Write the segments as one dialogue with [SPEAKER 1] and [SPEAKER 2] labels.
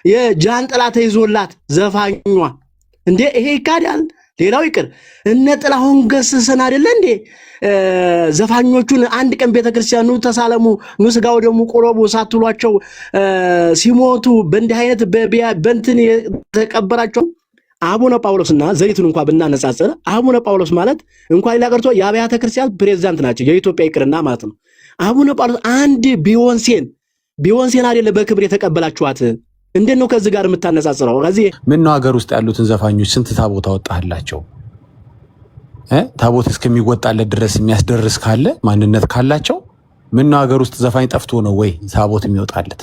[SPEAKER 1] የጃንጥላ ተይዞላት ዘፋኟ እንዴ ይሄ ይካዳል? ሌላው ይቅር እነ ጥላሁን ገሰሰን አይደለ እንዴ ዘፋኞቹን አንድ ቀን ቤተክርስቲያኑ ተሳለሙ ኑ ስጋው ደሙ ቆረቡ ሳትሏቸው ሲሞቱ በእንዲህ አይነት በእንትን ተቀበራቸው። አቡነ ጳውሎስና ዘይቱን እንኳን ብናነጻጽር አቡነ ጳውሎስ ማለት እንኳን ሌላ ቀርቶ የአብያተ ክርስቲያን ፕሬዝዳንት ናቸው፣ የኢትዮጵያ ይቅርና ማለት ነው። አቡነ ጳውሎስ አንድ ቢዮንሴን አይደለ በክብር የተቀበላችኋት? እንዴት ነው ከዚህ ጋር የምታነጻጽረው? ከዚህ
[SPEAKER 2] ምን ነው ሀገር ውስጥ ያሉትን ዘፋኞች ስንት ታቦት አወጣህላቸው? ታቦት እስከሚወጣለት ድረስ የሚያስደርስ ካለ ማንነት ካላቸው ምን ነው ሀገር ውስጥ ዘፋኝ ጠፍቶ ነው ወይ ታቦት የሚወጣለት?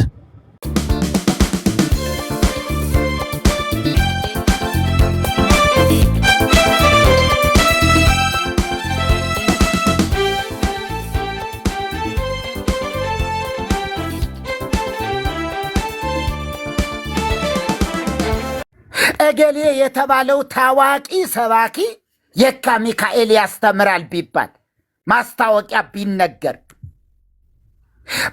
[SPEAKER 3] እገሌ የተባለው ታዋቂ ሰባኪ የካ ሚካኤል ያስተምራል ቢባል ማስታወቂያ ቢነገር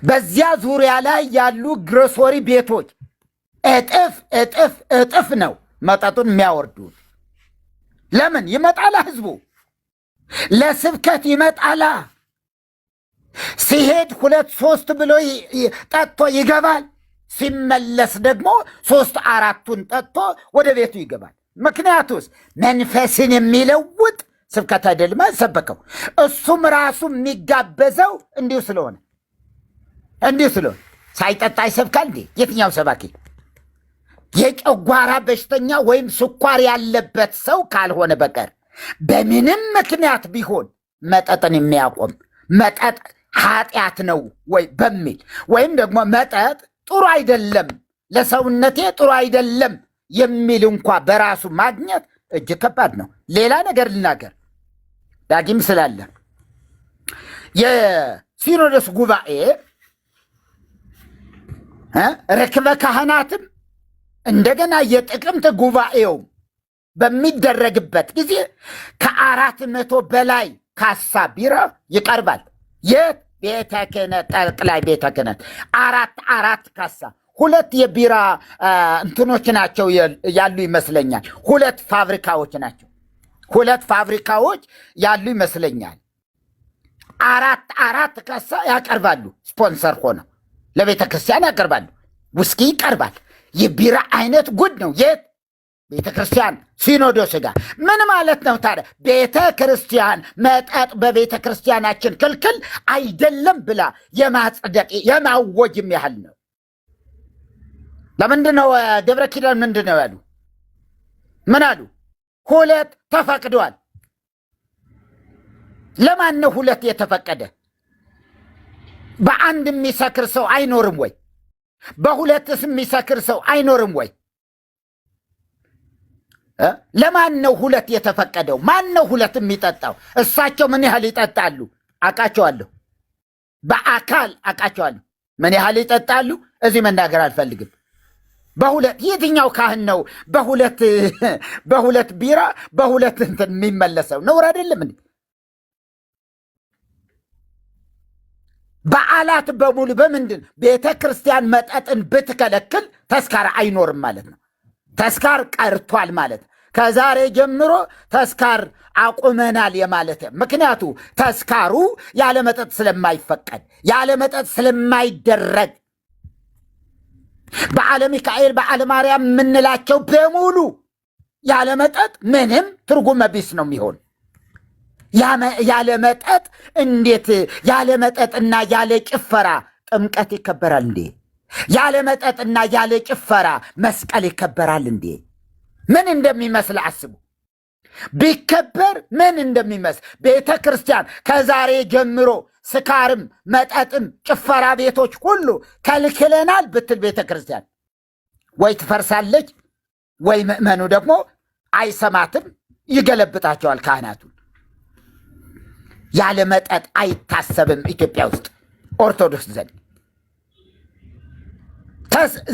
[SPEAKER 3] በዚያ ዙሪያ ላይ ያሉ ግሮሰሪ ቤቶች እጥፍ ነው መጠጡን የሚያወርዱት። ለምን ይመጣላ? ህዝቡ ለስብከት ይመጣላ። ሲሄድ 2-3 ብሎ ጠጥቶ ይገባል። ሲመለስ ደግሞ 3-4ቱን ጠጥቶ ወደ ቤቱ ይገባል። ምክንያቱስ መንፈስን የሚለውጥ ስብከት አይደለም ሰበከው። እሱም ራሱ የሚጋበዘው እንዲሁ ስለሆነ ሳይጠጣ ይሰብካል እንዴ? የትኛው ሰባኪ? የጨጓራ በሽተኛ ወይም ስኳር ያለበት ሰው ካልሆነ በቀር በምንም ምክንያት ቢሆን መጠጥን የሚያቆም መጠጥ ኃጢአት ነው ወይ በሚል ወይም ደግሞ መጠጥ ጥሩ አይደለም ለሰውነቴ ጥሩ አይደለም የሚል እንኳ በራሱ ማግኘት እጅግ ከባድ ነው። ሌላ ነገር ልናገር ዳግም ስላለ የሲኖዶስ ጉባኤ ረክበ ካህናትም እንደገና የጥቅምት ጉባኤው በሚደረግበት ጊዜ ከ400 በላይ ካሳ ቢራ ይቀርባል። የት ቤተ ክህነት ጠቅላይ ቤተ ክህነት 4 ካሳ 2 የቢራ እንትኖች ናቸው ያሉ ይመስለኛል። 2 ፋብሪካዎች ናቸው። 2 ፋብሪካዎች ያሉ ይመስለኛል። 4 ካሳ ያቀርባሉ። ስፖንሰር ሆነው ለቤተ ክርስቲያን ያቀርባሉ። ውስኪ ይቀርባል። የቢራ አይነት ጉድ ነው። የት ቤተ ክርስቲያን ሲኖዶስ ጋር ምን ማለት ነው ታዲያ? ቤተ ክርስቲያን መጠጥ በቤተ ክርስቲያናችን ክልክል አይደለም ብላ የማጽደቅ የማወጅም ያህል ነው። ለምንድን ነው ደብረ ኪዳን ምንድን ነው ያሉ? ምን አሉ? 2 ተፈቅደዋል። ለማን ነው 2 የተፈቀደ? በአንድ የሚሰክር ሰው አይኖርም ወይ? በ2ስ የሚሰክር ሰው አይኖርም ወይ? ለማን ነው 2 የተፈቀደው? ማን ነው 2 የሚጠጣው? እሳቸው ምን ያህል ይጠጣሉ? አቃቸዋለሁ፣ በአካል አቃቸዋለሁ። ምን ያህል ይጠጣሉ? እዚህ መናገር አልፈልግም። በ2 የትኛው ካህን ነው በ2 ቢራ በ2 እንትን የሚመለሰው? ነውር አይደለም እንዴ? በዓላት በሙሉ በምንድን ቤተ ክርስቲያን መጠጥን ብትከለክል ተስካር አይኖርም ማለት ነው። ተስካር ቀርቷል ማለት ከዛሬ ጀምሮ ተስካር አቁመናል የማለት ምክንያቱ ተስካሩ ያለ መጠጥ ስለማይፈቀድ ያለ መጠጥ ስለማይደረግ በዓለ ሚካኤል በዓለ ማርያም የምንላቸው በሙሉ ያለ መጠጥ ምንም ትርጉም ቢስ ነው የሚሆን። ያለ መጠጥ እንዴት ያለ መጠጥና ያለ ጭፈራ ጥምቀት ይከበራል እንዴ? ያለ መጠጥና ያለ ጭፈራ መስቀል ይከበራል እንዴ? ምን እንደሚመስል አስቡ። ቢከበር ምን እንደሚመስል ቤተ ክርስቲያን ከዛሬ ጀምሮ ስካርም መጠጥም ጭፈራ ቤቶች ሁሉ ከልክለናል ብትል ቤተ ክርስቲያን ወይ ትፈርሳለች ወይ ምእመኑ ደግሞ አይሰማትም፣ ይገለብጣቸዋል ካህናቱን። ያለ መጠጥ አይታሰብም ኢትዮጵያ ውስጥ ኦርቶዶክስ ዘንድ።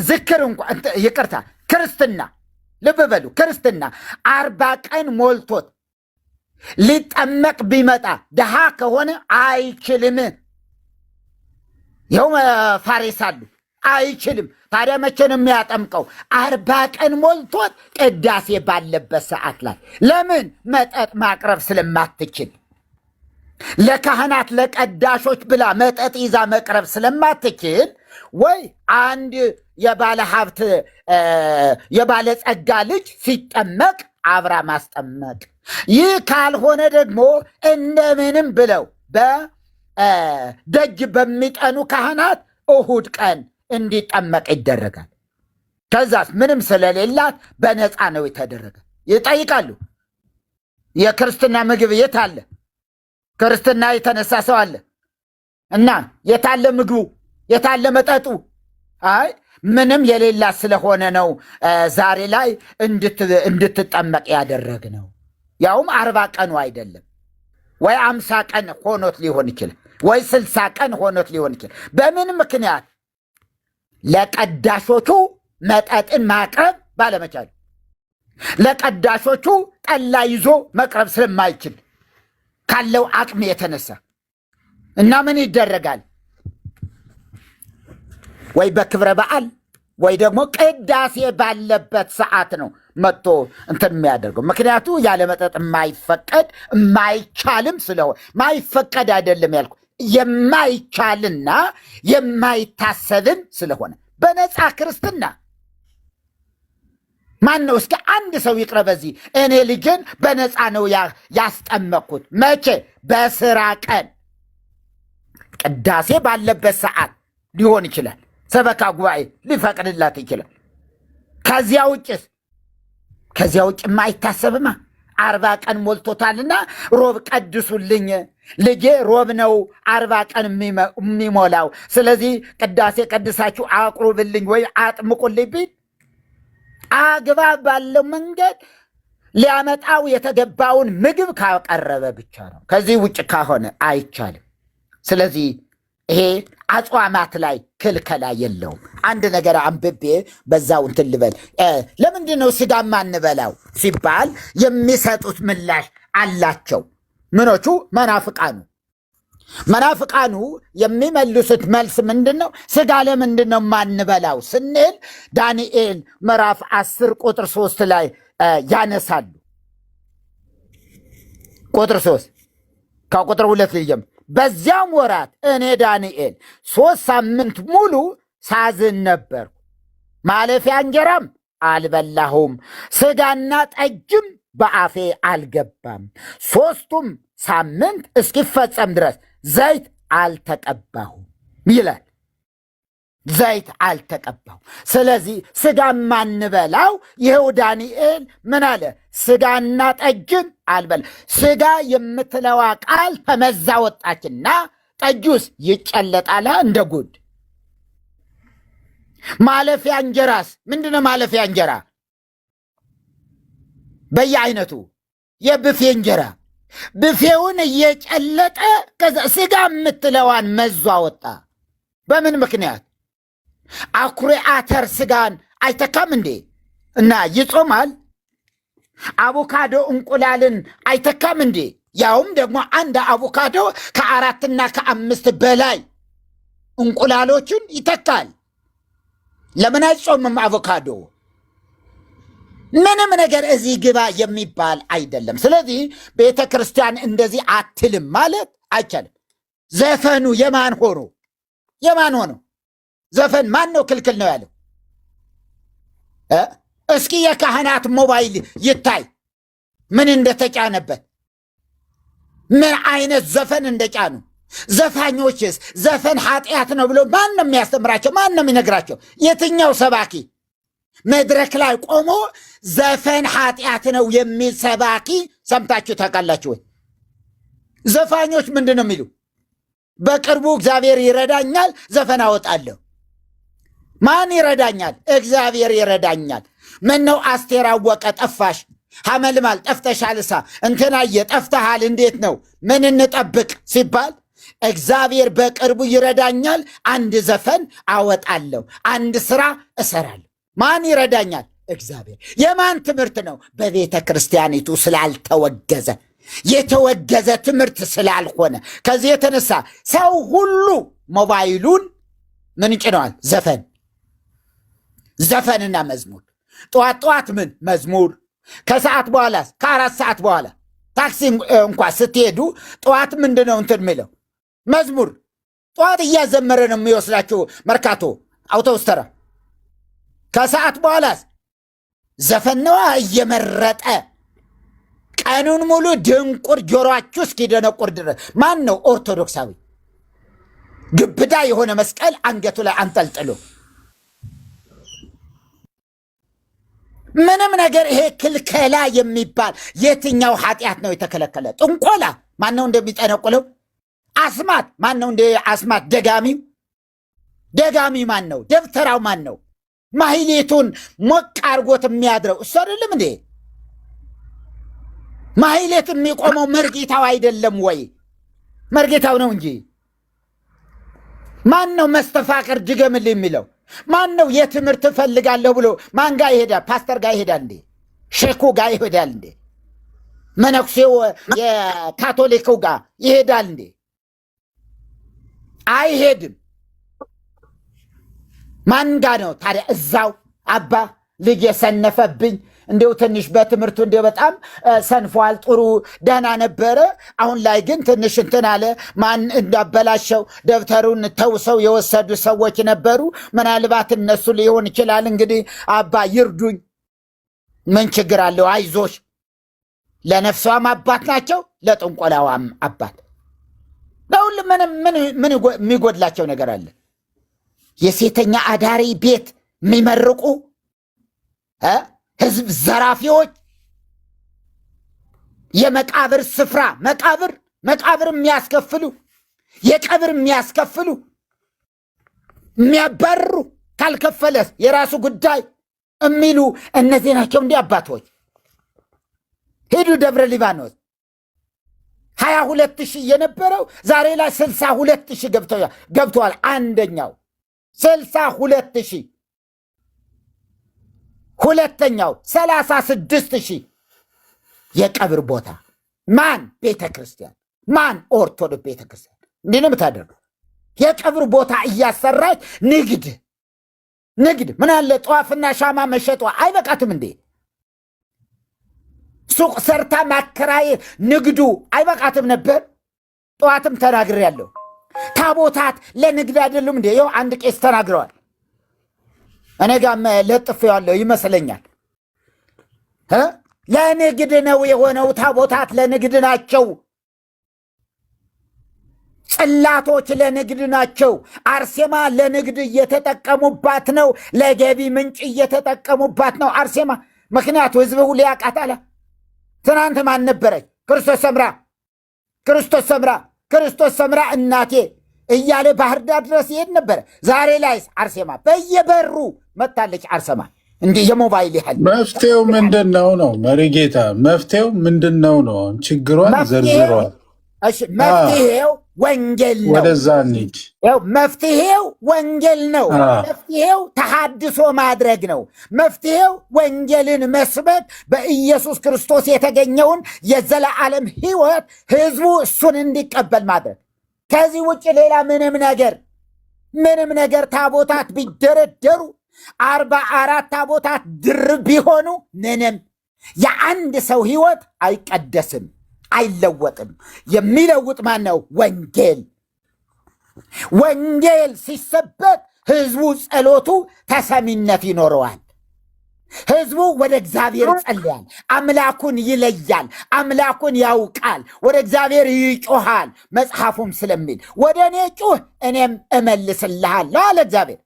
[SPEAKER 3] ዝክር እንኳን ይቅርታ ክርስትና ልብ በሉ ክርስትና 40 ቀን ሞልቶት ሊጠመቅ ቢመጣ ድሃ ከሆነ አይችልም። ይኸው ፋሬስ አሉ አይችልም። ታዲያ መቼ ነው የሚያጠምቀው? 40 ቀን ሞልቶት ቅዳሴ ባለበት ሰዓት ላይ። ለምን? መጠጥ ማቅረብ ስለማትችል፣ ለካህናት ለቀዳሾች ብላ መጠጥ ይዛ መቅረብ ስለማትችል፣ ወይ አንድ የባለ ሀብት የባለ ጸጋ ልጅ ሲጠመቅ አብራ ማስጠመቅ። ይህ ካልሆነ ደግሞ እንደምንም ብለው በደጅ በሚጠኑ ካህናት እሁድ ቀን እንዲጠመቅ ይደረጋል። ከዛስ ምንም ስለሌላት በነፃ ነው የተደረገ። ይጠይቃሉ፣ የክርስትና ምግብ የት አለ? ክርስትና የተነሳ ሰው አለ እና የታለ ምግቡ? የታለ መጠጡ? አይ ምንም የሌላት ስለሆነ ነው ዛሬ ላይ እንድትጠመቅ ያደረግ ነው። ያውም 40 ቀኑ አይደለም፣ ወይ 50 ቀን ሆኖት ሊሆን ይችላል፣ ወይ 60 ቀን ሆኖት ሊሆን ይችላል። በምን ምክንያት? ለቀዳሾቹ መጠጥን ማቅረብ ባለመቻሉ፣ ለቀዳሾቹ ጠላ ይዞ መቅረብ ስለማይችል ካለው አቅም የተነሳ እና ምን ይደረጋል? ወይ በክብረ በዓል ወይ ደግሞ ቅዳሴ ባለበት ሰዓት ነው መጥቶ እንትን የሚያደርገው። ምክንያቱ ያለ መጠጥ የማይፈቀድ የማይቻልም ስለሆነ፣ ማይፈቀድ አይደለም ያልኩ፣ የማይቻልና የማይታሰብም ስለሆነ በነፃ ክርስትና ማን ነው? እስከ አንድ ሰው ይቅረብ በዚህ። እኔ ልጅን በነፃ ነው ያስጠመቅኩት። መቼ? በስራ ቀን ቅዳሴ ባለበት ሰዓት ሊሆን ይችላል። ሰበካ ጉባኤ ሊፈቅድላት ይችላል። ከዚያ ውጭስ? ከዚያ ውጭ የማይታሰብማ 40 ቀን ሞልቶታልና ሮብ ቀድሱልኝ፣ ልጄ ሮብ ነው 40 ቀን የሚሞላው፣ ስለዚህ ቅዳሴ ቀድሳችሁ አቅሩብልኝ ወይ አጥምቁልኝ ቢል አግባብ ባለው መንገድ ሊያመጣው የተገባውን ምግብ ካቀረበ ብቻ ነው። ከዚህ ውጭ ካሆነ አይቻልም። ስለዚህ ይሄ አጽዋማት ላይ ክልከላ የለውም። አንድ ነገር አንብቤ በዛው እንትን ልበል። ለምንድን ነው ስጋ ማንበላው ሲባል የሚሰጡት ምላሽ አላቸው። ምኖቹ? መናፍቃኑ የሚመልሱት መልስ ምንድን ነው? ስጋ ለምንድን ነው ማንበላው ስንል ዳንኤል ምዕራፍ 10 ቁጥር 3 ላይ ያነሳሉ። ቁጥር 3 ከቁጥር 2 ልጀምር። በዚያም ወራት እኔ ዳንኤል 3 ሳምንት ሙሉ ሳዝን ነበርኩ፣ ማለፊያ እንጀራም አልበላሁም፣ ስጋና ጠጅም በአፌ አልገባም። 3ቱም ሳምንት እስኪፈጸም ድረስ ዘይት አልተቀባሁም ይላል። ዘይት አልተቀባሁም። ስለዚህ ስጋ ማንበላው ይኸው ዳንኤል ምን አለ? ስጋና ጠጅን አልበላ። ስጋ የምትለዋ ቃል ተመዛ ወጣችና ጠጁስ ይጨለጣል እንደ ጉድ። ማለፊያ እንጀራስ ምንድነው? ማለፊያ እንጀራ በየአይነቱ የብፌ እንጀራ ብፌውን እየጨለጠ ስጋ የምትለዋን መዟ ወጣ። በምን ምክንያት? አኩሪ አተር ስጋን አይተካም እንዴ? እና ይጾማል። አቮካዶ እንቁላልን አይተካም እንዴ? ያውም ደግሞ አንድ አቮካዶ ከ4 እና ከ5 በላይ እንቁላሎችን ይተካል። ለምን አይጾምም አቮካዶ? ምንም ነገር እዚህ ግባ የሚባል አይደለም። ስለዚህ ቤተ ክርስቲያን እንደዚህ አትልም ማለት አይቻልም። ዘፈኑ የማን ሆኖ? ዘፈን ማን ነው ክልክል ነው ያለው? እስኪ የካህናት ሞባይል ይታይ ምን እንደተጫነበት፣ ምን አይነት ዘፈን እንደጫኑ። ዘፋኞችስ ዘፈን ኃጢአት ነው ብሎ ማን ነው የሚያስተምራቸው? ማን ነው የሚነግራቸው? የትኛው ሰባኪ መድረክ ላይ ቆሞ ዘፈን ኃጢአት ነው የሚል ሰባኪ ሰምታችሁ ታውቃላችሁ ወይ? ዘፋኞች ምንድን ነው የሚሉ? በቅርቡ እግዚአብሔር ይረዳኛል ዘፈን አወጣለሁ። ማን ይረዳኛል? እግዚአብሔር ይረዳኛል። ምን ነው አስቴር አወቀ ጠፋሽ፣ ሐመልማል ጠፍተሻልሳ፣ እንትናየ ጠፍተሃል፣ እንዴት ነው ምን እንጠብቅ ሲባል እግዚአብሔር በቅርቡ ይረዳኛል፣ አንድ ዘፈን አወጣለሁ፣ አንድ ስራ እሰራለሁ። ማን ይረዳኛል? እግዚአብሔር። የማን ትምህርት ነው? በቤተ ክርስቲያኒቱ ስላልተወገዘ፣ የተወገዘ ትምህርት ስላልሆነ። ከዚህ የተነሳ ሰው ሁሉ ሞባይሉን ምን ጭነዋል? ዘፈን ዘፈንና መዝሙር። ጠዋት ምን መዝሙር፣ ከሰዓት በኋላ ከ4 ሰዓት በኋላ ታክሲ እንኳ ስትሄዱ ጠዋት ምንድነው እንትን የሚለው መዝሙር። ጠዋት እያዘመረ ነው የሚወስዳቸው መርካቶ አውቶቡስ ተራ። ከሰዓት በኋላ ዘፈንዋ እየመረጠ ቀኑን ሙሉ ድንቁር ጆሮአችሁ እስኪደነቁር ድረስ። ማን ነው ኦርቶዶክሳዊ ግብዳ የሆነ መስቀል አንገቱ ላይ አንጠልጥሎ ምንም ነገር? ይሄ ክልከላ የሚባል የትኛው ኃጢአት ነው የተከለከለ? ጥንቆላ ማን ነው እንደሚጠነቁለው? አስማት ማን ነው እንደ አስማት? ደጋሚ ማን ነው? ደብተራው ማን ነው? ማህሌቱን ሞቅ አድርጎት የሚያድረው እሱ አይደለም እንዴ? ማህሌት የሚቆመው መርጌታው አይደለም ወይ? መርጌታው ነው እንጂ። ማን ነው መስተፋቅር ድገምል የሚለው? ማን ነው የትምህርት እፈልጋለሁ ብሎ ማን ጋር ይሄዳል? ፓስተር ጋር ይሄዳል እንዴ? ሼኩ ጋር ይሄዳል እንዴ? መነኩሴው የካቶሊኩ ጋር ይሄዳል እንዴ? አይሄድም። ማን ጋር ነው ታዲያ? እዛው አባ ልጅ የሰነፈብኝ እንደው ትንሽ በትምህርቱ እንደው በጣም ሰንፏል፣ ጥሩ ደህና ነበረ፣ አሁን ላይ ግን ትንሽ እንትን አለ። ማን እንዳበላሸው ደብተሩን ተውሰው የወሰዱ ሰዎች ነበሩ። ምናልባት እነሱ ሊሆን ይችላል። እንግዲህ አባ ይርዱኝ፣ ምን ችግር አለው? አይዞሽ። ለነፍሷም አባት ናቸው፣ ለጥንቆላዋም አባት። ለሁሉም ምን የሚጎድላቸው ነገር አለ? የሴተኛ አዳሪ ቤት የሚመርቁ ህዝብ ዘራፊዎች፣ የመቃብር ስፍራ መቃብር የሚያስከፍሉ፣ የቀብር የሚያስከፍሉ፣ የሚያባርሩ፣ ካልከፈለስ የራሱ ጉዳይ የሚሉ እነዚህ ናቸው እንዲህ አባቶች። ሄዱ ደብረ ሊባኖስ 22,000 የነበረው ዛሬ ላይ 62,000 ገብተዋል። አንደኛው 62,000፣ ሁለተኛው 36,000 የቀብር ቦታ። ማን ቤተ ክርስቲያን፣ ማን ኦርቶዶክስ ቤተ ክርስቲያን እንዲህ ነው የምታደርገው? የቀብር ቦታ እያሰራች ንግድ ምን አለ? ጠዋፍና ሻማ መሸጧ አይበቃትም እንዴ? ሱቅ ሰርታ ማከራየት ንግዱ አይበቃትም ነበር? ጠዋትም ተናግሬያለሁ። ታቦታት ለንግድ አይደሉም እንዴ? ይኸው አንድ ቄስ ተናግረዋል። እኔ ጋም ለጥፌዋለሁ ይመስለኛል። ለንግድ ነው የሆነው። ታቦታት ለንግድ ናቸው። ጽላቶች ለንግድ ናቸው። አርሴማ ለንግድ እየተጠቀሙባት ነው። ለገቢ ምንጭ እየተጠቀሙባት ነው አርሴማ። ምክንያቱ ህዝቡ ሊያቃታላ። ትናንት ማን ነበረች? ክርስቶስ ሰምራ እናቴ እያለ ባህር ዳር ድረስ ይሄድ ነበረ። ዛሬ ላይ አርሴማ በየበሩ መታለች። አርሴማ እንዲህ የሞባይል ያህል
[SPEAKER 4] መፍትሄው ምንድን ነው? መሪጌታ መፍትሄው ምንድን ነው? ችግሯን ዘርዝሯል።
[SPEAKER 3] መፍትሄው ወንጌል ነው።
[SPEAKER 4] ወደዛ እንሂድ።
[SPEAKER 3] መፍትሄው ወንጌል ነው። መፍትሄው ተሐድሶ ማድረግ ነው። መፍትሄው ወንጌልን መስበክ፣ በኢየሱስ ክርስቶስ የተገኘውን የዘላለም ሕይወት ህዝቡ እሱን እንዲቀበል ማድረግ። ከዚህ ውጭ ሌላ ምንም ነገር ታቦታት ቢደረደሩ 44 ታቦታት ድርብ ቢሆኑ ምንም የአንድ ሰው ሕይወት አይቀደስም፣ አይለወጥም። የሚለውጥ ማን ነው? ወንጌል ሲሰበክ ህዝቡ ጸሎቱ ተሰሚነት ይኖረዋል። ህዝቡ ወደ እግዚአብሔር ይጸልያል፣ አምላኩን ይለያል፣ አምላኩን ያውቃል፣ ወደ እግዚአብሔር ይጮሃል። መጽሐፉም ስለሚል ወደ እኔ ጩህ እኔም እመልስልሃለሁ አለ እግዚአብሔር።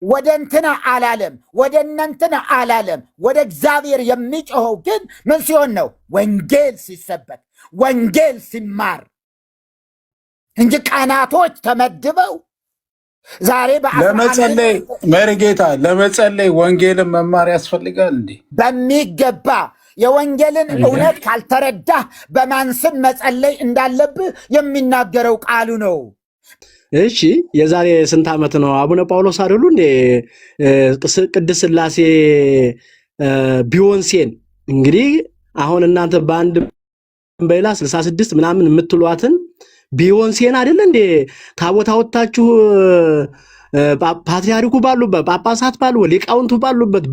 [SPEAKER 3] ወደ እንትና አላለም፣ ወደ እነንትና አላለም። ወደ እግዚአብሔር የሚጮኸው ግን ምን ሲሆን ነው? ወንጌል ሲሰበክ፣ ወንጌል ሲማር እንጂ ቀናቶች ተመድበው ዛሬ
[SPEAKER 4] ለመጸለይ መሪጌታ ለመጸለይ ወንጌልን መማር ያስፈልጋል እንዴ?
[SPEAKER 3] በሚገባ የወንጌልን እውነት ካልተረዳህ በማን ስም መጸለይ እንዳለብህ የሚናገረው ቃሉ ነው።
[SPEAKER 1] እሺ የዛሬ ስንት ዓመት ነው አቡነ ጳውሎስ አይደሉ እንዴ ቅድስት ሥላሴ ቢዮንሴን እንግዲህ አሁን እናንተ በአንድ በሌላ 66 ምናምን የምትሏትን ቢዮንሴን አይደል እንዴ ታቦታውታችሁ ፓትርያርኩ ባሉበት ጳጳሳት ባሉበት ሊቃውንቱ ባሉበት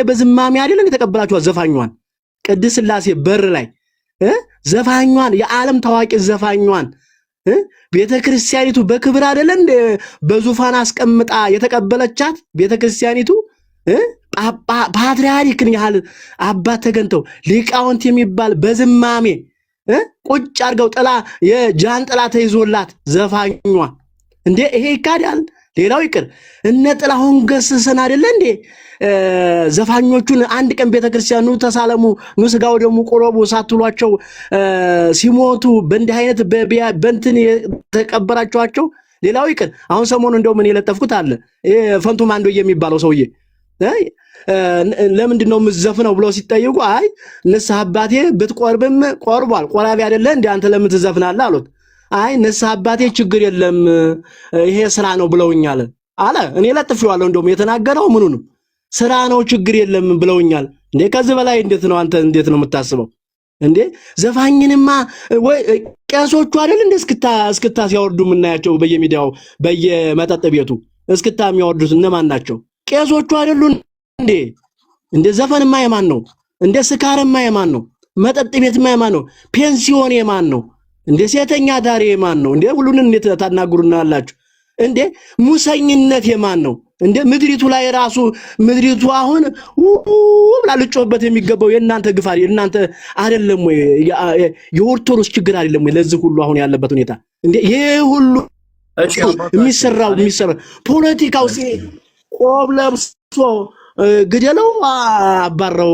[SPEAKER 1] በዝማሜ አይደለም የተቀበላችኋት ዘፋኟን ቅድስት ሥላሴ በር ላይ ዘፋኟን የዓለም ታዋቂ ዘፋኟን ቤተክርስቲያኒቱ በክብር አይደለ እንደ በዙፋን አስቀምጣ የተቀበለቻት ቤተክርስቲያኒቱ ፓትርያርክን ያህል አባት ተገንተው ሊቃውንት የሚባል በዝማሜ ቁጭ አድርገው ጥላ የጃንጥላ ተይዞላት ዘፋኟ እንዴ ይሄ ይካዳል። ሌላው ይቅር እነ ጥላሁን ገሰሰን አይደለ እንዴ ዘፋኞቹን አንድ ቀን ቤተክርስቲያኑ ተሳለሙ ኑ ስጋው ደሙ ቆረቡ ሳትሏቸው ሲሞቱ በእንዲህ አይነት በእንትን ተቀበራቸዋቸው። ሌላው ይቅር አሁን ሰሞኑን እንደው ምን የለጠፍኩት አለ ፈንቱ ማንዶ የሚባለው ሰውዬ ለምንድን ነው የምትዘፍነው ብለው ሲጠይቁ አይ ንስሐ አባቴ ብትቆርብም ቆርቧል ቆራቢ አይደለ እንዴ አንተ ለምን ትዘፍናለህ አሉት። አይ ንስሐ አባቴ ችግር የለም ይሄ ስራ ነው ብለውኛል አለ። እኔ ለጥፌዋለሁ እንደውም የተናገረው ምኑንም ስራ ነው ችግር የለም ብለውኛል። እንዴ ከዚህ በላይ እንዴት ነው አንተ እንዴት ነው የምታስበው እንዴ? ዘፋኝንማ ወይ ቄሶቹ አይደል እንደ እስክታ ሲያወርዱ የምናያቸው በየሚዲያው በየመጠጥ ቤቱ እስክታ የሚያወርዱት እነማን ናቸው? ቄሶቹ አይደሉ እንዴ? እንደ ዘፈንማ የማን ነው? እንደ ስካርማ የማን ነው? መጠጥ ቤትማ የማን ነው? ፔንሲዮን የማን ነው? እንደ ሴተኛ ዳሪ የማን ነው? እንደ ሁሉን እንዴት ታናግሩናላችሁ እንዴ? ሙሰኝነት የማን ነው እንደ? ምድሪቱ ላይ ራሱ ምድሪቱ አሁን ብላ ልጮህበት የሚገባው የእናንተ ግፋር የእናንተ አይደለም ወይ? የኦርቶዶክስ ችግር አይደለም ወይ? ለዚህ ሁሉ አሁን ያለበት ሁኔታ እንዴ ይሄ ሁሉ የሚሰራው ፖለቲካው ቆብ ለብሶ ግደለው አባረው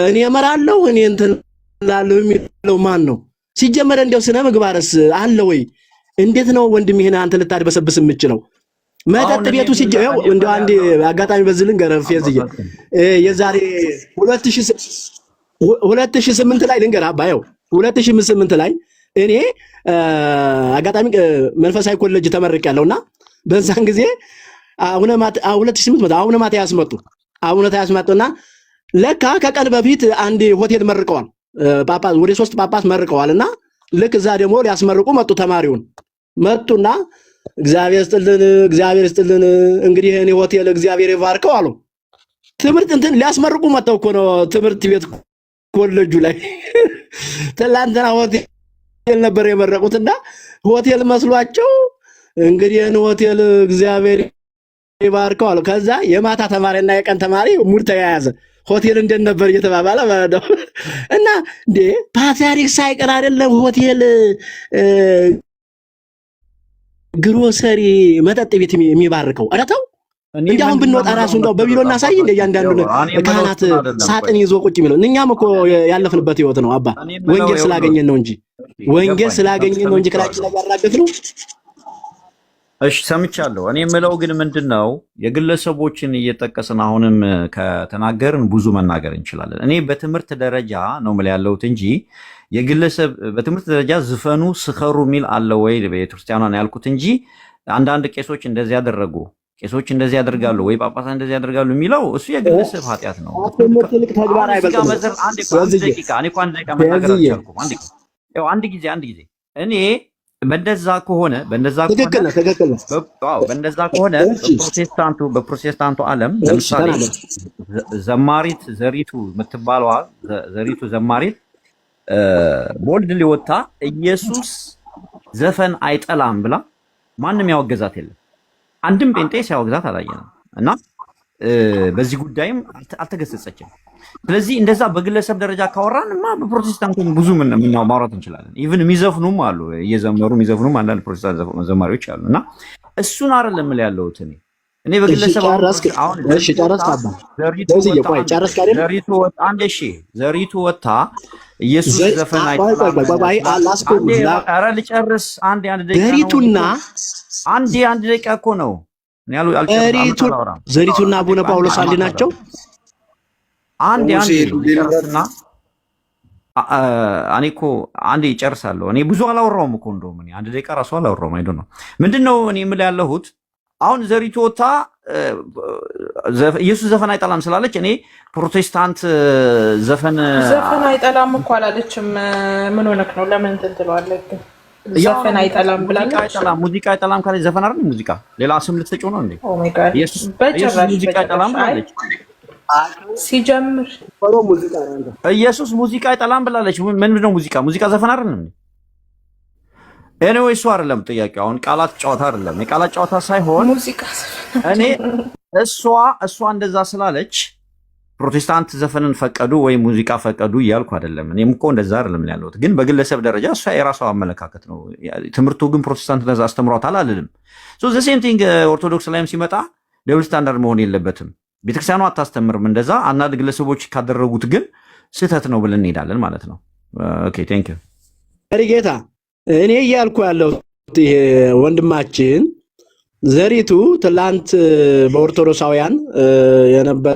[SPEAKER 1] እኔ እመራለሁ እኔ እንትን ላለው የሚለው ማን ነው? ሲጀመር እንደው ስነ ምግባርስ አለ ወይ? እንዴት ነው ወንድም ይሄን አንተ ልታድበሰብስ የምትችለው? መጠጥ ቤቱ ሲጀው እንደው አንድ አጋጣሚ በዝልን ገረፍ የዝየ የዛሬ 2008 ላይ ልንገር አባየው 2008 ላይ እኔ አጋጣሚ መንፈሳዊ ኮሌጅ ተመርቄያለሁና በዛን ጊዜ አቡነ ማትያስ መጡና ለካ ከቀን በፊት አንድ ሆቴል መርቀዋል ጳጳስ ወደ 3 ጳጳስ መርቀዋልና ልክ እዛ ደግሞ ሊያስመርቁ መጡ። ተማሪውን መጡና እግዚአብሔር ይስጥልን እንግዲህ እኔ ሆቴል እግዚአብሔር ይባርከው አሉ። ትምህርት እንትን ሊያስመርቁ መጣው እኮ ነው ትምህርት ቤት ኮሌጁ ላይ ትላንትና ሆቴል ነበር የመረቁትና ሆቴል መስሏቸው እንግዲህ እኔ ሆቴል እግዚአብሔር ይባርከው አሉ። ከዛ የማታ ተማሪና የቀን ተማሪ ሙድ ተያያዘ። ሆቴል እንደን ነበር እየተባባለ ማለት ነው። እና እንዴ ፓትርያርክ ሳይቀር አይደለም ሆቴል ግሮሰሪ መጠጥ ቤት የሚባርከው አራተው እንዲያውም ብንወጣ ራሱ እንደው በቢሎና ሳይ እንደ ያንዳንዱ ካህናት ሳጥን ይዞ ቁጭ የሚለው እኛም እኮ ያለፍንበት ህይወት ነው አባ። ወንጌል ስላገኘን ነው እንጂ ክላችን ላይ ያራገፍ ነው።
[SPEAKER 5] እሺ ሰምቻለሁ። እኔ የምለው ግን ምንድነው የግለሰቦችን እየጠቀስን አሁንም ከተናገርን ብዙ መናገር እንችላለን። እኔ በትምህርት ደረጃ ነው ማለት ያለሁት እንጂ የግለሰብ በትምህርት ደረጃ ዝፈኑ ስኸሩ ሚል አለ ወይ በቤተክርስቲያኗን ያልኩት እንጂ አንዳንድ ቄሶች እንደዚህ ያደረጉ ቄሶች እንደዚህ ያደርጋሉ ወይ ጳጳሳት እንደዚህ ያደርጋሉ የሚለው እሱ የግለሰብ ኃጢአት ነው።
[SPEAKER 1] ትልቅ ተግባር አይበልጥም።
[SPEAKER 5] አንድ ጊዜ እኔ በእንደዛ ከሆነ በፕሮቴስታንቱ ዓለም ለምሳሌ ዘማሪት ዘሪቱ የምትባለዋ ዘሪቱ ዘማሪት ቦልድ ሊወጣ ኢየሱስ ዘፈን አይጠላም ብላ ማንም ያወገዛት የለም። አንድም ጴንጤ ሲያወግዛት አላየንም እና በዚህ ጉዳይም አልተገሰጸችም። ስለዚህ እንደዛ በግለሰብ ደረጃ ካወራንማ በፕሮቴስታንቱም ብዙ ማውራት እንችላለን። ኢቭን የሚዘፍኑም አሉ እየዘመሩ የሚዘፍኑም አንዳንድ ፕሮቴስታንት ዘማሪዎች አሉ እና እሱን አይደለም እምልህ ያለሁት እኔ በግለሰብ ዘሪቱ ወጣ ኢየሱስ ዘፈን አይጠላም። ኧረ ልጨርስ አንድ ደቂቃ አንድ ደቂቃ እኮ ነው።
[SPEAKER 1] ዘሪቱና አቡነ ጳውሎስ አንድ ናቸው።
[SPEAKER 5] አንድ ጨርስና እኔ እኮ አንድ ይጨርሳለሁ። እኔ ብዙ አላወራውም እኮ እንደውም እኔ አንድ ደቂቃ ራሱ አላወራውም። አይዶ ነው ምንድነው እኔ የምልህ ያለሁት አሁን ዘሪቱ ወታ ኢየሱስ ዘፈን አይጠላም ስላለች እኔ ፕሮቴስታንት ዘፈን
[SPEAKER 6] አይጠላም እኮ አላለችም። ምን ሆነክ ነው? ለምን እንትን ትለዋለህ? ዘፈን አይጠላም ብላለች።
[SPEAKER 5] ሙዚቃ አይጠላም ካለች ዘፈን አይደል ሙዚቃ? ሌላ ስም ልትሰጪው ነው እንዴ?
[SPEAKER 6] ኦ ማይ ጋድ
[SPEAKER 5] ኢየሱስ ሙዚቃ አይጠላም ብላለች።
[SPEAKER 6] ሲጀምር
[SPEAKER 5] ኢየሱስ ሙዚቃ አይጠላም ብላለች። ምንድን ነው ሙዚቃ? ሙዚቃ ዘፈን አይደል እንዴ? ኤኒዌይ እሱ አይደለም ጥያቄው። አሁን ቃላት ጨዋታ አይደለም። የቃላት ጨዋታ ሳይሆን
[SPEAKER 6] ሙዚቃ
[SPEAKER 5] እኔ እሷ እንደዛ ስላለች ፕሮቴስታንት ዘፈንን ፈቀዱ ወይ ሙዚቃ ፈቀዱ እያልኩ አይደለም። እኔም እኮ እንደዛ አይደለም ያለሁት፣ ግን በግለሰብ ደረጃ እሷ የራሷ አመለካከት ነው። ትምህርቱ ግን ፕሮቴስታንት እንደዛ አስተምሯታል አልልም። ሶ ዘ ሴም ቲንግ ኦርቶዶክስ ላይም ሲመጣ ደብል ስታንዳርድ መሆን የለበትም። ቤተክርስቲያኗ አታስተምርም እንደዛ። አንዳንድ ግለሰቦች ካደረጉት ግን ስህተት ነው ብለን እንሄዳለን ማለት ነው። ኦኬ ቴንክ ዩ
[SPEAKER 1] ጌታ። እኔ እያልኩ ያለው ይሄ ወንድማችን ዘሪቱ ትላንት በኦርቶዶክሳውያን የነበረ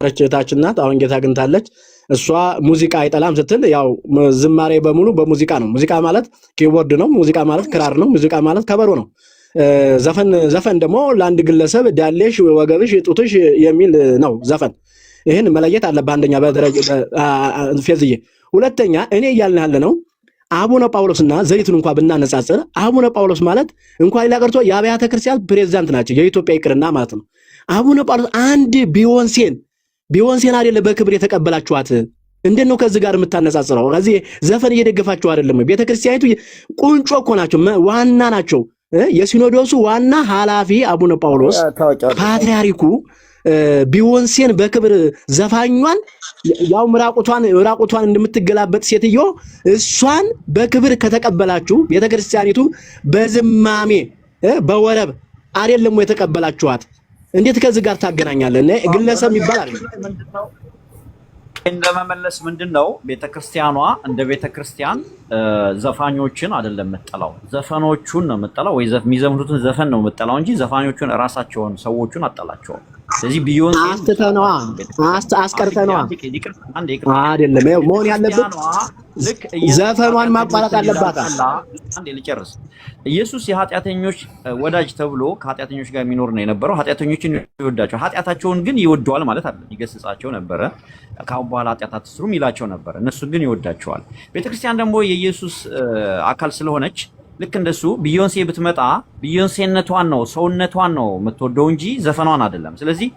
[SPEAKER 1] እህታችን ናት። አሁን ጌታ አግኝታለች። እሷ ሙዚቃ አይጠላም ስትል ያው ዝማሬ በሙሉ በሙዚቃ ነው። ሙዚቃ ማለት ኪቦርድ ነው። ሙዚቃ ማለት ክራር ነው። ሙዚቃ ማለት ከበሮ ነው። ዘፈን ደግሞ ለአንድ ግለሰብ ዳሌሽ፣ ወገብሽ፣ ጡትሽ የሚል ነው ዘፈን። ይህን መለየት አለብህ። አንደኛ በደረጃ ፌዝዬ። ሁለተኛ እኔ እያልን ያለ ነው አቡነ ጳውሎስና ዘሪቱን እንኳን ብናነጻጽር አቡነ ጳውሎስ ማለት እንኳን ሌላ ቀርቶ የአብያተ ክርስቲያን ፕሬዝዳንት ናቸው፣ የኢትዮጵያ ይቅርና ማለት ነው። አቡነ ጳውሎስ አንድ ቢዮንሴን አይደለ በክብር የተቀበላችኋት? እንዴት ነው ከዚህ ጋር የምታነጻጽረው? ከዚህ ዘፈን እየደገፋችሁ አይደለም? ቤተክርስቲያኒቱ ቁንጮ እኮ ናቸው፣ ዋና ናቸው። የሲኖዶሱ ዋና ኃላፊ አቡነ ጳውሎስ ፓትርያርኩ ቢዮንሴን በክብር ዘፋኟን ያው ምራቁቷን እንደምትገላበጥ ሴትዮ እሷን በክብር ከተቀበላችሁ ቤተክርስቲያኒቱ በዝማሜ በወረብ አይደለም ወይ የተቀበላችኋት? እንዴት ከዚህ ጋር ታገናኛለህ? ግለሰብ ይባላል
[SPEAKER 5] እንደመመለስ ምንድነው? ቤተክርስቲያኗ እንደ ቤተክርስቲያን ዘፋኞችን አይደለም የምትጠላው፣ ዘፈኖቹን ነው የምትጠላው፣ ወይ የሚዘምሩትን ዘፈን ነው የምትጠላው እንጂ ዘፋኞቹን ራሳቸውን ሰዎቹን አጠላቸውም። ስለዚህ ቢዮንሴ
[SPEAKER 1] አስቀርተነዋ አይደለም መሆን ያለበት፣ ዘፈኗን ማቋረጥ አለባት።
[SPEAKER 5] አንዴ ልጨርስ። ኢየሱስ የኃጢአተኞች ወዳጅ ተብሎ ከኃጢአተኞች ጋር የሚኖር ነው የነበረው። ኃጢአተኞችን ይወዳቸው፣ ኃጢአታቸውን ግን ይወደዋል ማለት አይደለም። ይገስጻቸው ነበረ። ካሁን በኋላ ኃጢአት አትስሩም ይላቸው ነበረ። እነሱ ግን ይወዳቸዋል። ቤተክርስቲያን ደግሞ የኢየሱስ አካል ስለሆነች ልክ እንደሱ ቢዮንሴ ብትመጣ ቢዮንሴነቷን ነው ሰውነቷን ነው የምትወደው እንጂ ዘፈኗን አይደለም። ስለዚህ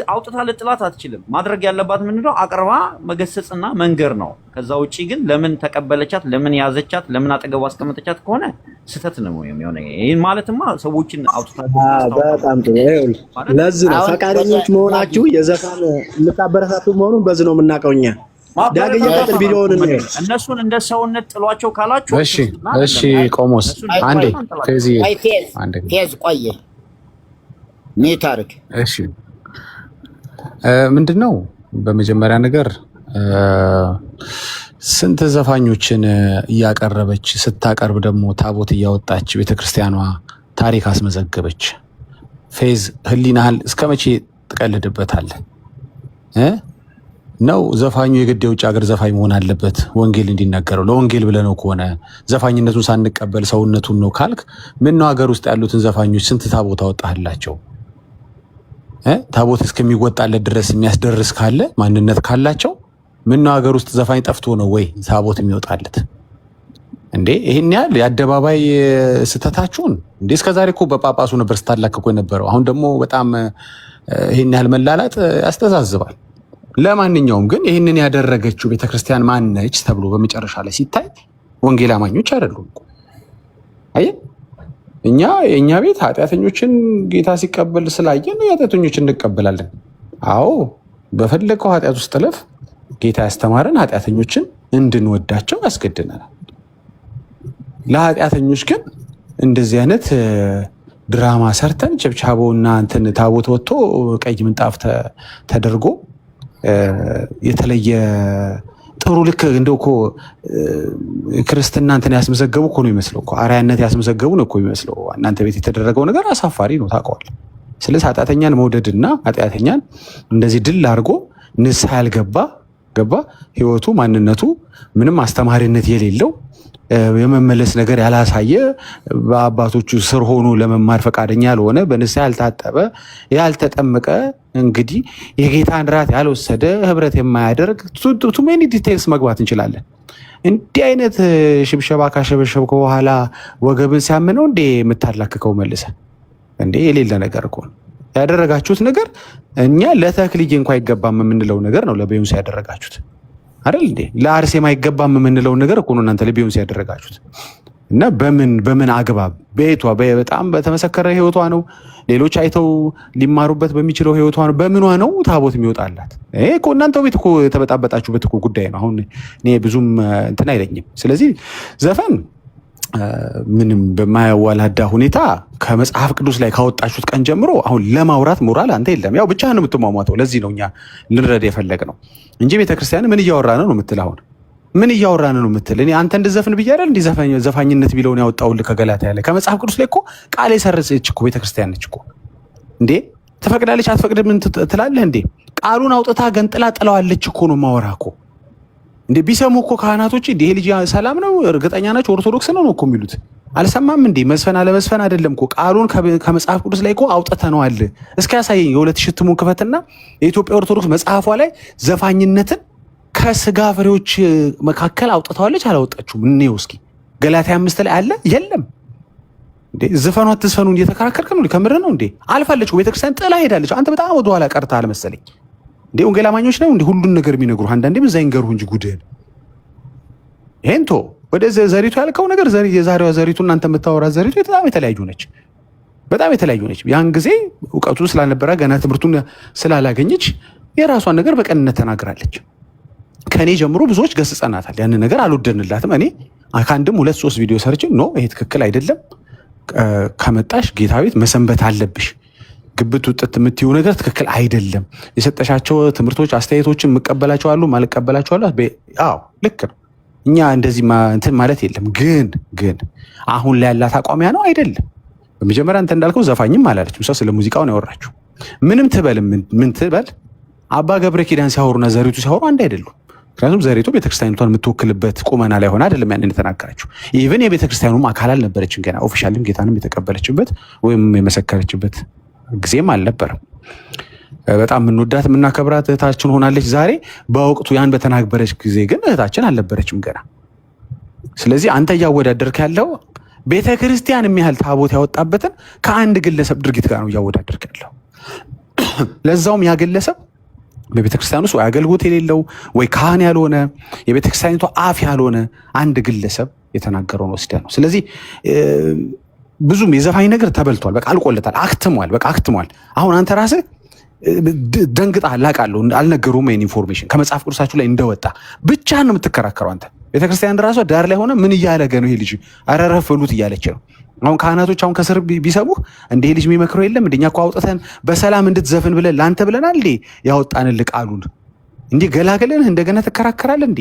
[SPEAKER 5] አውጥታ ልጥላት አትችልም። ማድረግ ያለባት ምንድነው? አቅርባ መገሰጽና መንገር ነው። ከዛ ውጪ ግን ለምን ተቀበለቻት፣ ለምን ያዘቻት፣ ለምን አጠገቡ አስቀመጠቻት ከሆነ ስህተት ነው የሚሆነው። ይሄን ማለትማ ሰዎችን አውጥታ
[SPEAKER 1] በጣም ጥሩ። ለዚህ ነው ፈቃደኞች መሆናችሁ የዘፋን የምታበረታቱ መሆኑን በዚህ ነው የምናውቀው እኛ። ዳግየ ቀጥል ቪዲዮውን ነው
[SPEAKER 5] እነሱን እንደ ሰውነት ጥሏቸው ካላችሁ
[SPEAKER 2] እሺ ቆሞስ አንዴ
[SPEAKER 3] ፌዝ ቆየ ኔታርክ
[SPEAKER 2] እሺ ምንድነው? በመጀመሪያ ነገር ስንት ዘፋኞችን እያቀረበች ስታቀርብ ደግሞ ታቦት እያወጣች ቤተክርስቲያኗ ታሪክ አስመዘገበች። ፌዝ ህሊናህል እስከ መቼ ትቀልድበታለህ? ነው ዘፋኙ የግድ የውጭ ሀገር ዘፋኝ መሆን አለበት ወንጌል እንዲነገረው? ለወንጌል ብለነው ከሆነ ዘፋኝነቱን ሳንቀበል ሰውነቱን ነው ካልክ ምን ነው ሀገር ውስጥ ያሉትን ዘፋኞች ስንት ታቦት አወጣህላቸው? ታቦት እስከሚወጣለት ድረስ የሚያስደርስ ካለ ማንነት ካላቸው ምን ነው ሀገር ውስጥ ዘፋኝ ጠፍቶ ነው ወይ ታቦት የሚወጣለት እንዴ? ይሄን ያህል የአደባባይ ስተታችሁን እንዴ! እስከዛሬ እኮ በጳጳሱ ነበር ስታላከኩ የነበረው። አሁን ደግሞ በጣም ይሄን ያህል መላላጥ ያስተዛዝባል። ለማንኛውም ግን ይህንን ያደረገችው ቤተክርስቲያን ማነች ተብሎ በመጨረሻ ላይ ሲታይ ወንጌል አማኞች አይደሉም። አየህ፣ የእኛ ቤት ኃጢአተኞችን ጌታ ሲቀበል ስላየን ኃጢአተኞችን እንቀበላለን። አዎ በፈለገው ኃጢአት ውስጥ ጥለፍ ጌታ ያስተማረን ኃጢአተኞችን እንድንወዳቸው ያስገድናል። ለኃጢአተኞች ግን እንደዚህ አይነት ድራማ ሰርተን ቸብቻቦና እንትን ታቦት ወጥቶ ቀይ ምንጣፍ ተደርጎ የተለየ ጥሩ ልክ እንደው እኮ ክርስትና እንትን ያስመዘገቡ እኮ ነው የሚመስለው እኮ አርአያነት ያስመዘገቡ ነው እኮ የሚመስለው። እናንተ ቤት የተደረገው ነገር አሳፋሪ ነው ታውቀዋለህ። ስለዚህ ኃጢአተኛን መውደድና ኃጢአተኛን እንደዚህ ድል አድርጎ ንስሐ ያልገባ ህይወቱ ማንነቱ ምንም አስተማሪነት የሌለው የመመለስ ነገር ያላሳየ በአባቶቹ ስር ሆኖ ለመማር ፈቃደኛ ያልሆነ በንስሐ ያልታጠበ ያልተጠመቀ እንግዲህ የጌታን ራት ያልወሰደ ህብረት የማያደርግ ቱ ሜኒ ዲቴልስ መግባት እንችላለን። እንዲህ አይነት ሽብሸባ ካሸበሸብኩ በኋላ ወገብን ሲያምነው እንዴ የምታላክከው መልሰ እንዴ? የሌለ ነገር እኮ ያደረጋችሁት ነገር። እኛ ለተክልዬ እንኳ አይገባም የምንለው ነገር ነው ለቢዮንስ ያደረጋችሁት አይደል እንዴ? ለአርሴማ አይገባም የምንለው ነገር እኮ ነው እናንተ ለቢዮንስ ያደረጋችሁት። እና በምን አግባብ ቤቷ በጣም በተመሰከረ ህይወቷ ነው፣ ሌሎች አይተው ሊማሩበት በሚችለው ህይወቷ ነው። በምኗ ነው ታቦት የሚወጣላት? ይሄ እኮ እናንተው ቤት እኮ የተበጣበጣችሁበት እኮ ጉዳይ ነው። አሁን እኔ ብዙም እንትን አይለኝም። ስለዚህ ዘፈን ምንም በማያዋላዳ ሁኔታ ከመጽሐፍ ቅዱስ ላይ ካወጣችሁት ቀን ጀምሮ አሁን ለማውራት ሞራል አንተ የለም። ያው ብቻህን ነው የምትሟሟተው። ለዚህ ነው እኛ ልንረዳ የፈለግ ነው እንጂ ቤተክርስቲያን ምን እያወራን ነው የምትል? አሁን ምን እያወራን ነው የምትል? እኔ አንተ እንድዘፍን ብዬ አይደል እንዲህ ዘፋኝነት ቢለውን ያወጣውልህ ከገላትያ ላይ ከመጽሐፍ ቅዱስ ላይ እኮ ቃል የሰረጸች እኮ ቤተክርስቲያን ነች እኮ እንዴ። ትፈቅዳለች አትፈቅድም ትላለህ እንዴ? ቃሉን አውጥታ ገንጥላ ጥለዋለች እኮ ነው ማወራ እኮ እንዴ። ቢሰሙ እኮ ካህናቶች እንዴ ይሄ ልጅ ሰላም ነው እርግጠኛ ናቸው ኦርቶዶክስ ነው እኮ የሚሉት። አልሰማም እንዴ? መስፈን አለመስፈን አይደለም እኮ ቃሉን ከመጽሐፍ ቅዱስ ላይ እኮ አውጥተነዋል። እስኪ ያሳየኝ የሁለት ሽትሙን ክፈትና የኢትዮጵያ ኦርቶዶክስ መጽሐፏ ላይ ዘፋኝነትን ከስጋ ፍሬዎች መካከል አውጥተዋለች አላወጣችሁም? እንየው እስኪ። ገላትያ 5 ላይ አለ የለም እንዴ? ዝፈኑ አትዝፈኑ እየተከራከርክ ነው? ከምር ነው እንዴ? አልፋለች ቤተክርስቲያን ጥላ ሄዳለች። አንተ በጣም ወደኋላ ቀርተሃል መሰለኝ እንዴ። ወንጌል አማኞች ነው እንዴ ሁሉን ነገር የሚነግሩ? አንዳንዴም እዛ ይንገሩህ እንጂ ጉድህን። ይሄንቶ ወደ ዘሪቱ ያልከው ነገር የዛሬዋ ዘሪቱ እናንተ የምታወራ ዘሪቱ በጣም የተለያዩ ነች፣ በጣም የተለያዩ ነች። ያን ጊዜ እውቀቱ ስላልነበረ ገና ትምህርቱን ስላላገኘች የራሷን ነገር በቀንነት ተናግራለች። ከኔ ጀምሮ ብዙዎች ገስጸናታል። ያንን ነገር አልወደንላትም። እኔ ከአንድም 2-3 ቪዲዮ ሰርች ኖ ይሄ ትክክል አይደለም፣ ከመጣሽ ጌታ ቤት መሰንበት አለብሽ፣ ግብት ውጥት የምትይው ነገር ትክክል አይደለም፣ የሰጠሻቸው ትምህርቶች አስተያየቶችን የምቀበላቸው አሉ ማልቀበላቸው አሉ። አዎ ልክ ነው። እኛ እንደዚህ እንትን ማለት የለም። ግን አሁን ላይ ያላት አቋሚያ ነው አይደለም። በመጀመሪያ አንተ እንዳልከው ዘፋኝም አላለችም። ሰው ስለ ሙዚቃውን ያወራችሁ ምንም ትበል ምን ትበል፣ አባ ገብረ ኪዳን ሲያወሩና ዘሪቱ ሲያወሩ አንድ አይደሉም። ምክንያቱም ዘሪቱ ቤተክርስቲያኒቷን የምትወክልበት ቁመና ላይ ሆነ አይደለም ያንን የተናገረችው። ኢቭን የቤተክርስቲያኑም አካል አልነበረችም ገና ኦፊሻልም ጌታንም የተቀበለችበት ወይም የመሰከረችበት ጊዜም አልነበረም። በጣም የምንወዳት የምናከብራት እህታችን ሆናለች ዛሬ። በወቅቱ ያን በተናገረች ጊዜ ግን እህታችን አልነበረችም ገና። ስለዚህ አንተ እያወዳደርክ ያለው ቤተክርስቲያን የሚያህል ታቦት ያወጣበትን ከአንድ ግለሰብ ድርጊት ጋር ነው እያወዳደርክ ያለው። ለዛውም ያ ግለሰብ በቤተክርስቲያን ውስጥ ወይ አገልግሎት የሌለው ወይ ካህን ያልሆነ የቤተክርስቲያኒቷ አፍ ያልሆነ አንድ ግለሰብ የተናገረውን ወስደህ ነው። ስለዚህ ብዙም የዘፋኝ ነገር ተበልቷል፣ በቃ አልቆለታል፣ አክትሟል፣ በቃ አክትሟል። አሁን አንተ ራስህ ደንግጠሃል፣ አውቃለሁ። አልነገሩም ይሄን ኢንፎርሜሽን ከመጽሐፍ ቅዱሳችሁ ላይ እንደወጣ ብቻ ነው የምትከራከረው አንተ። ቤተክርስቲያን ራሷ ዳር ላይ ሆነ ምን እያለገ ነው ይሄ ልጅ አረረፍ በሉት እያለች ነው። አሁን ካህናቶች አሁን ከስር ቢሰሙህ እንደ ይሄ ልጅ የሚመክረው የለም እንደኛ እኮ አውጥተን በሰላም እንድትዘፍን ብለን ላንተ ብለናል እንዴ ያወጣንልህ ቃሉን እንዴ ገላገለን እንደገና ትከራከራለህ እንዴ?